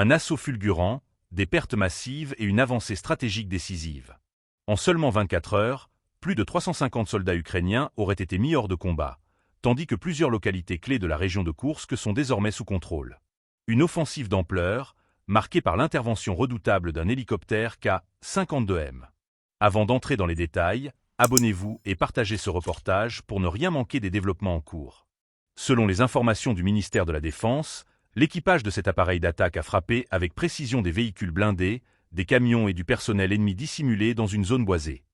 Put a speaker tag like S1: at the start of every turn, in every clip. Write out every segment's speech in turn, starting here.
S1: Un assaut fulgurant, des pertes massives et une avancée stratégique décisive. En seulement 24 heures, plus de 350 soldats ukrainiens auraient été mis hors de combat, tandis que plusieurs localités clés de la région de Koursk sont désormais sous contrôle. Une offensive d'ampleur, marquée par l'intervention redoutable d'un hélicoptère K-52M. Avant d'entrer dans les détails, abonnez-vous et partagez ce reportage pour ne rien manquer des développements en cours. Selon les informations du ministère de la Défense, l'équipage de cet appareil d'attaque a frappé avec précision des véhicules blindés, des camions et du personnel ennemi dissimulé dans une zone boisée.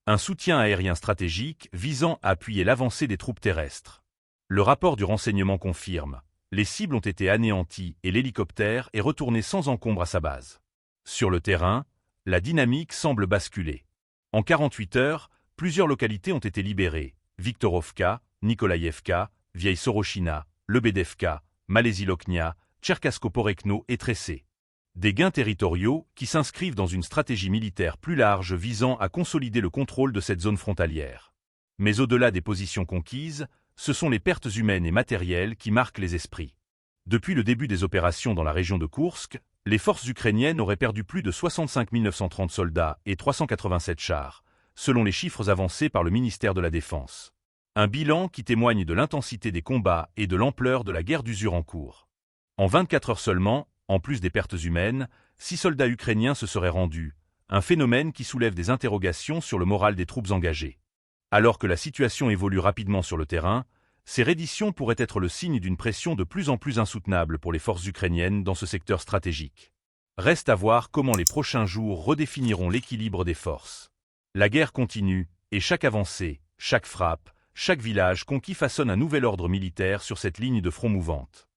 S1: Un soutien aérien stratégique visant à appuyer l'avancée des troupes terrestres. Le rapport du renseignement confirme, les cibles ont été anéanties et l'hélicoptère est retourné sans encombre à sa base. Sur le terrain, la dynamique semble basculer. En 48 heures, plusieurs localités ont été libérées, Viktorovka, Nikolaïevka, Vieille Sorochina, Lebedevka, Malaisie-Loknia, Tcherkasko-Porekno et Tressé. Des gains territoriaux qui s'inscrivent dans une stratégie militaire plus large visant à consolider le contrôle de cette zone frontalière. Mais au-delà des positions conquises, ce sont les pertes humaines et matérielles qui marquent les esprits. Depuis le début des opérations dans la région de Koursk, les forces ukrainiennes auraient perdu plus de 65 930 soldats et 387 chars, selon les chiffres avancés par le ministère de la Défense. Un bilan qui témoigne de l'intensité des combats et de l'ampleur de la guerre d'usure en cours. En 24 heures seulement, en plus des pertes humaines, 6 soldats ukrainiens se seraient rendus, un phénomène qui soulève des interrogations sur le moral des troupes engagées. Alors que la situation évolue rapidement sur le terrain, ces redditions pourraient être le signe d'une pression de plus en plus insoutenable pour les forces ukrainiennes dans ce secteur stratégique. Reste à voir comment les prochains jours redéfiniront l'équilibre des forces. La guerre continue, et chaque avancée, chaque frappe, chaque village conquis façonne un nouvel ordre militaire sur cette ligne de front mouvante.